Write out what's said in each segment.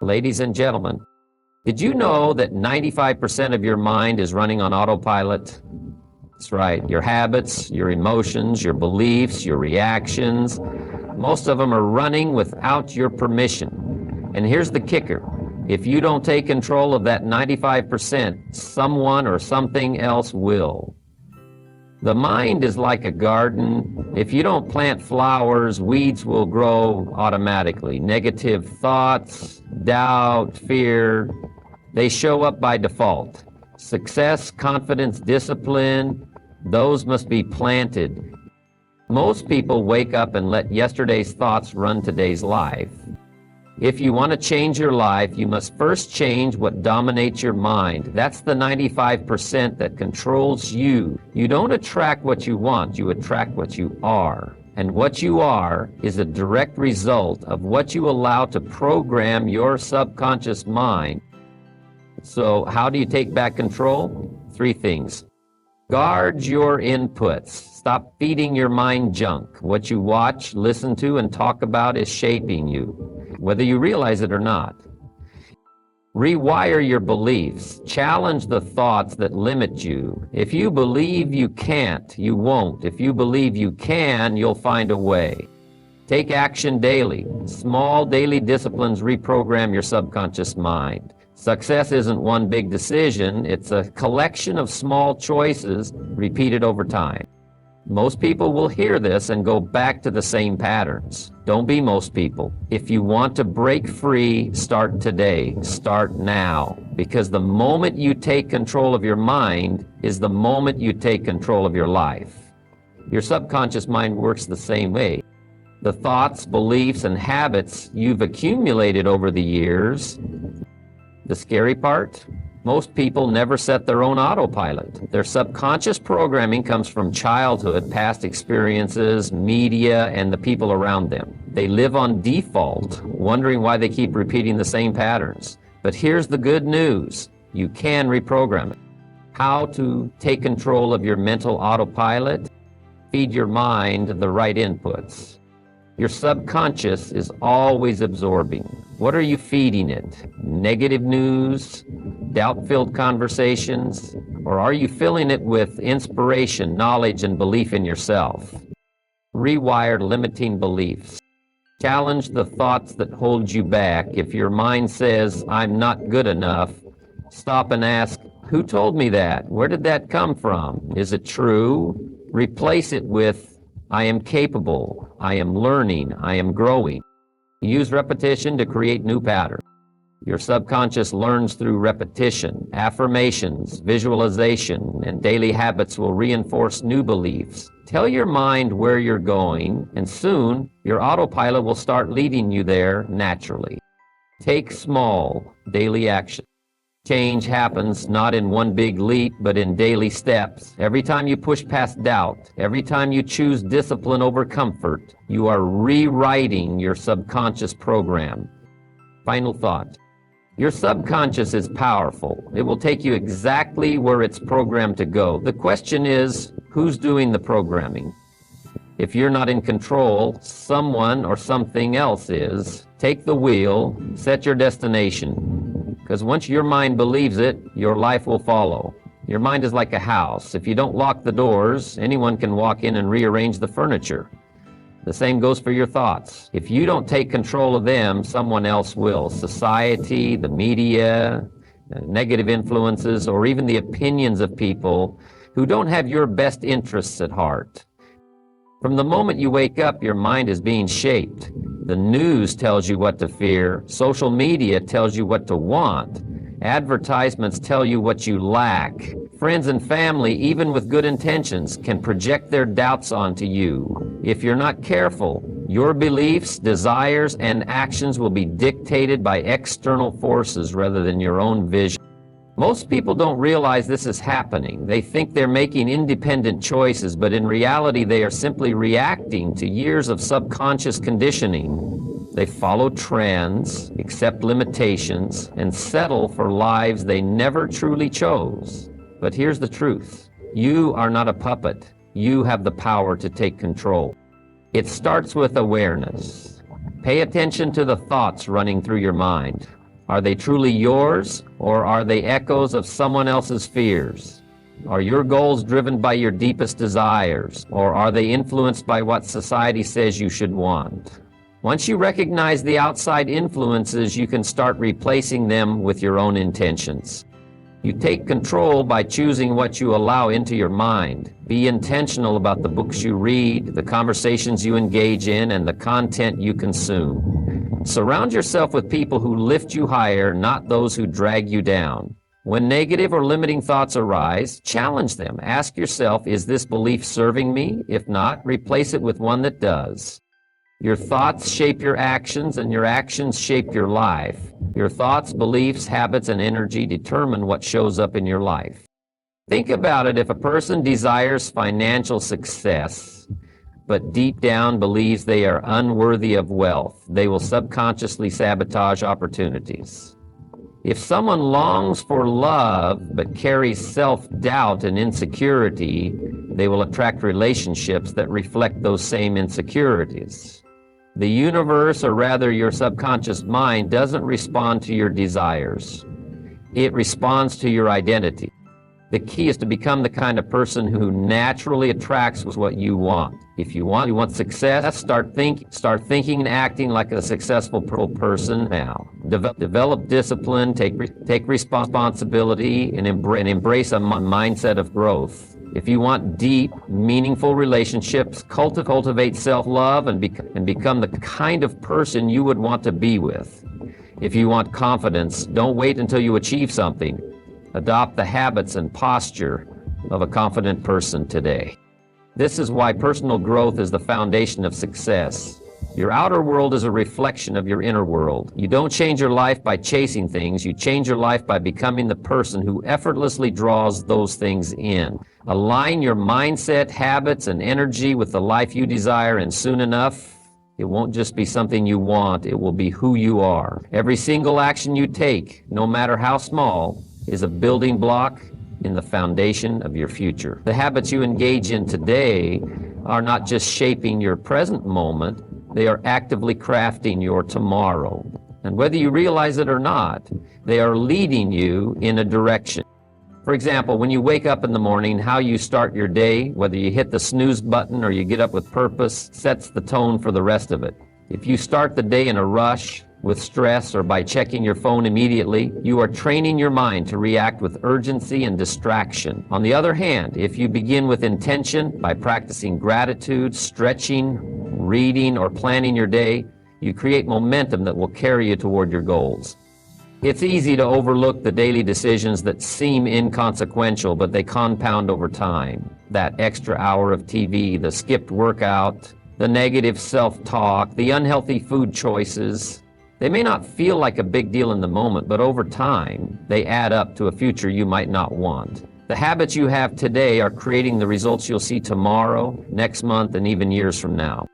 Ladies and gentlemen, did you know that 95% of your mind is running on autopilot? That's right. Your habits, your emotions, your beliefs, your reactions, most of them are running without your permission. And here's the kicker. If you don't take control of that 95%, someone or something else will. The mind is like a garden. If you don't plant flowers, weeds will grow automatically. Negative thoughts, doubt, fear, they show up by default. Success, confidence, discipline, those must be planted. Most people wake up and let yesterday's thoughts run today's life. If you want to change your life, you must first change what dominates your mind. That's the 95% that controls you. You don't attract what you want, you attract what you are. And what you are is a direct result of what you allow to program your subconscious mind. So how do you take back control? 3 things. Guard your inputs. Stop feeding your mind junk. What you watch, listen to, and talk about is shaping you, whether you realize it or not. Rewire your beliefs. Challenge the thoughts that limit you. If you believe you can't, you won't. If you believe you can, you'll find a way. Take action daily. Small daily disciplines reprogram your subconscious mind. Success isn't one big decision, it's a collection of small choices repeated over time. Most people will hear this and go back to the same patterns. Don't be most people. If you want to break free, start today. Start now. Because the moment you take control of your mind is the moment you take control of your life. Your subconscious mind works the same way. The thoughts, beliefs, and habits you've accumulated over the years. The scary part? Most people never set their own autopilot. Their subconscious programming comes from childhood, past experiences, media, and the people around them. They live on default, wondering why they keep repeating the same patterns. But here's the good news. You can reprogram it. How to take control of your mental autopilot? Feed your mind the right inputs. Your subconscious is always absorbing. What are you feeding it? Negative news, doubt-filled conversations, or are you filling it with inspiration, knowledge, and belief in yourself? Rewire limiting beliefs. Challenge the thoughts that hold you back. If your mind says, "I'm not good enough," stop and ask, "Who told me that? Where did that come from? Is it true?" Replace it with, "I am capable, I am learning, I am growing." Use repetition to create new patterns. Your subconscious learns through repetition. Affirmations, visualization, and daily habits will reinforce new beliefs. Tell your mind where you're going, and soon your autopilot will start leading you there naturally. Take small, daily action. Change happens not in one big leap, but in daily steps. Every time you push past doubt, every time you choose discipline over comfort, you are rewriting your subconscious program. Final thought. Your subconscious is powerful. It will take you exactly where it's programmed to go. The question is, who's doing the programming? If you're not in control, someone or something else is. Take the wheel, set your destination. Because once your mind believes it, your life will follow. Your mind is like a house. If you don't lock the doors, anyone can walk in and rearrange the furniture. The same goes for your thoughts. If you don't take control of them, someone else will. Society, the media, negative influences, or even the opinions of people who don't have your best interests at heart. From the moment you wake up, your mind is being shaped. The news tells you what to fear. Social media tells you what to want. Advertisements tell you what you lack. Friends and family, even with good intentions, can project their doubts onto you. If you're not careful, your beliefs, desires, and actions will be dictated by external forces rather than your own vision. Most people don't realize this is happening. They think they're making independent choices, but in reality, they are simply reacting to years of subconscious conditioning. They follow trends, accept limitations, and settle for lives they never truly chose. But here's the truth. You are not a puppet. You have the power to take control. It starts with awareness. Pay attention to the thoughts running through your mind. Are they truly yours, or are they echoes of someone else's fears? Are your goals driven by your deepest desires, or are they influenced by what society says you should want? Once you recognize the outside influences, you can start replacing them with your own intentions. You take control by choosing what you allow into your mind. Be intentional about the books you read, the conversations you engage in, and the content you consume. Surround yourself with people who lift you higher, not those who drag you down. When negative or limiting thoughts arise, challenge them. Ask yourself, is this belief serving me? If not, replace it with one that does. Your thoughts shape your actions, and your actions shape your life. Your thoughts, beliefs, habits, and energy determine what shows up in your life. Think about it. If a person desires financial success, but deep down believes they are unworthy of wealth, they will subconsciously sabotage opportunities. If someone longs for love but carries self-doubt and insecurity, they will attract relationships that reflect those same insecurities. The universe, or rather your subconscious mind, doesn't respond to your desires. It responds to your identity. The key is to become the kind of person who naturally attracts what you want. If you want success, start thinking and acting like a successful person now. Develop discipline, take responsibility, and embrace a mindset of growth. If you want deep, meaningful relationships, cultivate self-love and become the kind of person you would want to be with. If you want confidence, don't wait until you achieve something. Adopt the habits and posture of a confident person today. This is why personal growth is the foundation of success. Your outer world is a reflection of your inner world. You don't change your life by chasing things. You change your life by becoming the person who effortlessly draws those things in. Align your mindset, habits, and energy with the life you desire, and soon enough, it won't just be something you want, it will be who you are. Every single action you take, no matter how small, is a building block in the foundation of your future. The habits you engage in today are not just shaping your present moment, they are actively crafting your tomorrow. And whether you realize it or not, they are leading you in a direction. For example, when you wake up in the morning, how you start your day, whether you hit the snooze button or you get up with purpose, sets the tone for the rest of it. If you start the day in a rush, with stress, or by checking your phone immediately, you are training your mind to react with urgency and distraction. On the other hand, if you begin with intention by practicing gratitude, stretching, reading, or planning your day, you create momentum that will carry you toward your goals. It's easy to overlook the daily decisions that seem inconsequential, but they compound over time. That extra hour of TV, the skipped workout, the negative self-talk, the unhealthy food choices. They may not feel like a big deal in the moment, but over time, they add up to a future you might not want. The habits you have today are creating the results you'll see tomorrow, next month, and even years from now.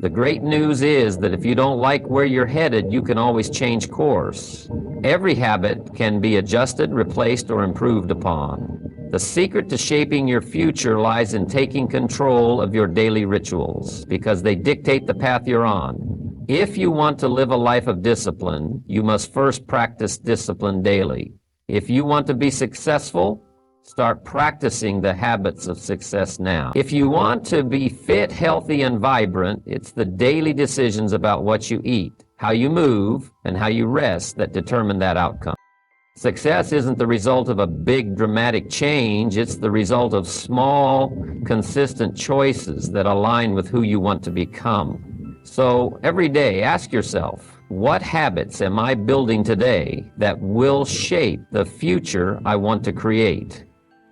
The great news is that if you don't like where you're headed, you can always change course. Every habit can be adjusted, replaced, or improved upon. The secret to shaping your future lies in taking control of your daily rituals, because they dictate the path you're on. If you want to live a life of discipline, you must first practice discipline daily. If you want to be successful, start practicing the habits of success now. If you want to be fit, healthy, and vibrant, it's the daily decisions about what you eat, how you move, and how you rest that determine that outcome. Success isn't the result of a big dramatic change, it's the result of small, consistent choices that align with who you want to become. So every day, ask yourself, what habits am I building today that will shape the future I want to create?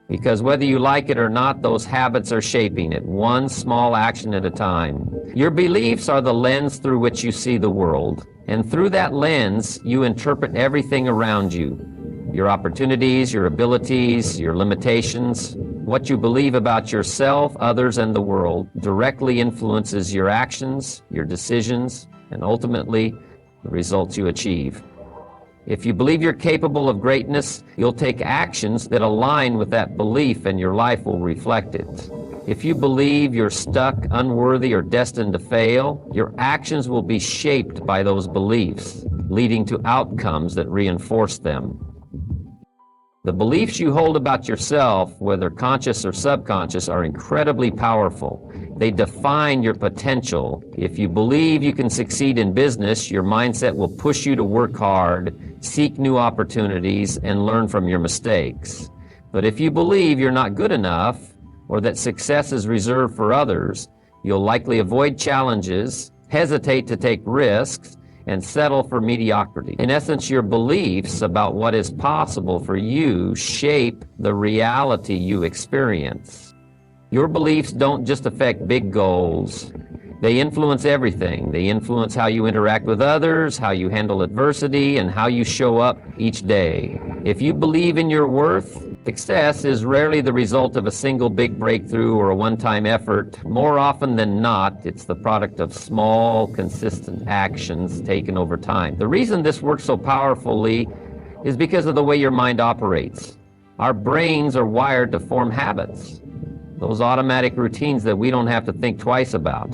Because whether you like it or not, those habits are shaping it, one small action at a time. Your beliefs are the lens through which you see the world, and through that lens, you interpret everything around you. Your opportunities, your abilities, your limitations. What you believe about yourself, others, and the world directly influences your actions, your decisions, and ultimately, the results you achieve. If you believe you're capable of greatness, you'll take actions that align with that belief, and your life will reflect it. If you believe you're stuck, unworthy, or destined to fail, your actions will be shaped by those beliefs. leading to outcomes that reinforce them. The beliefs you hold about yourself, whether conscious or subconscious, are incredibly powerful. They define your potential. If you believe you can succeed in business, your mindset will push you to work hard, seek new opportunities, and learn from your mistakes. But if you believe you're not good enough, or that success is reserved for others, you'll likely avoid challenges, hesitate to take risks, and settle for mediocrity. In essence, your beliefs about what is possible for you shape the reality you experience. Your beliefs don't just affect big goals. They influence everything. They influence how you interact with others, how you handle adversity, and how you show up each day. If you believe in your worth, success is rarely the result of a single big breakthrough or a one-time effort. More often than not, it's the product of small, consistent actions taken over time. The reason this works so powerfully is because of the way your mind operates. Our brains are wired to form habits, those automatic routines that we don't have to think twice about.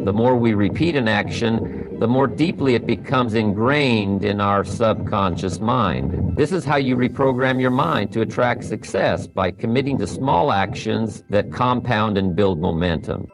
The more we repeat an action, the more deeply it becomes ingrained in our subconscious mind. This is how you reprogram your mind to attract success, by committing to small actions that compound and build momentum.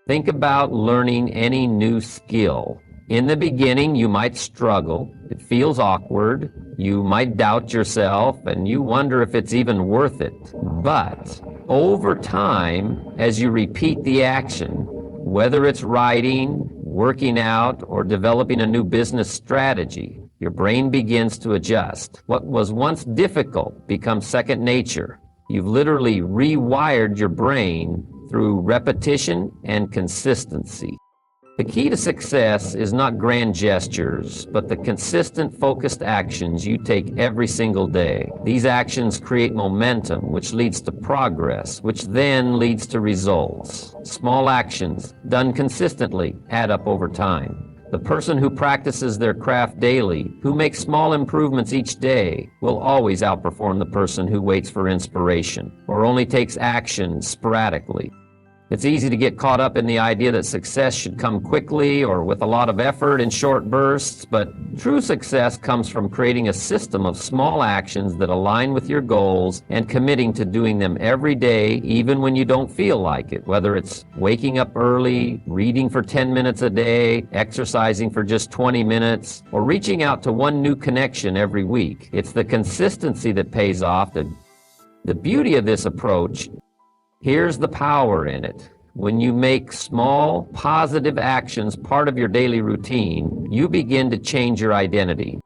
Think about learning any new skill. In the beginning, you might struggle. It feels awkward. You might doubt yourself, and you wonder if it's even worth it. But over time, as you repeat the action, whether it's writing, working out, or developing a new business strategy, your brain begins to adjust. What was once difficult becomes second nature. You've literally rewired your brain through repetition and consistency. The key to success is not grand gestures, but the consistent, focused actions you take every single day. These actions create momentum, which leads to progress, which then leads to results. Small actions, done consistently, add up over time. The person who practices their craft daily, who makes small improvements each day, will always outperform the person who waits for inspiration or only takes action sporadically. It's easy to get caught up in the idea that success should come quickly or with a lot of effort in short bursts, but true success comes from creating a system of small actions that align with your goals and committing to doing them every day, even when you don't feel like it, whether it's waking up early, reading for 10 minutes a day, exercising for just 20 minutes, or reaching out to one new connection every week. It's the consistency that pays off. The beauty of this approach, here's the power in it. When you make small, positive actions part of your daily routine, you begin to change your identity.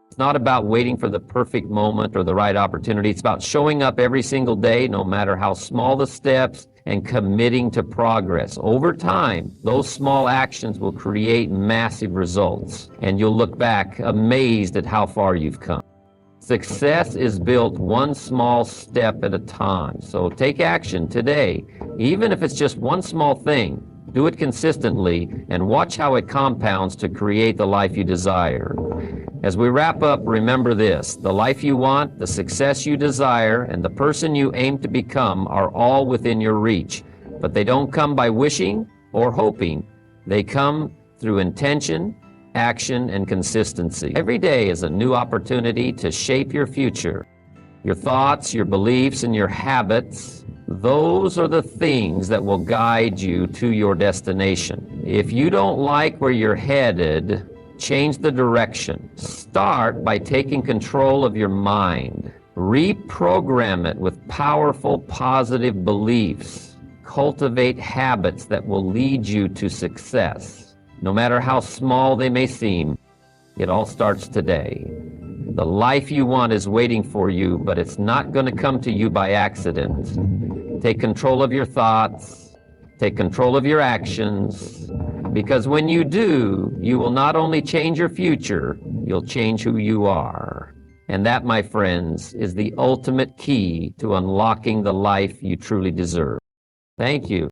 It's not about waiting for the perfect moment or the right opportunity. It's about showing up every single day, no matter how small the steps, and committing to progress. Over time, those small actions will create massive results, and you'll look back amazed at how far you've come. Success is built one small step at a time. So take action today, even if it's just one small thing. Do it consistently and watch how it compounds to create the life you desire. As we wrap up, remember this: the life you want, the success you desire, and the person you aim to become are all within your reach. But they don't come by wishing or hoping. They come through intention, action, and consistency. Every day is a new opportunity to shape your future. Your thoughts, your beliefs, and your habits, those are the things that will guide you to your destination. If you don't like where you're headed, change the direction. Start by taking control of your mind. Reprogram it with powerful, positive beliefs. Cultivate habits that will lead you to success. No matter how small they may seem, it all starts today. The life you want is waiting for you, but it's not going to come to you by accident. Take control of your thoughts. Take control of your actions. Because when you do, you will not only change your future, you'll change who you are. And that, my friends, is the ultimate key to unlocking the life you truly deserve. Thank you.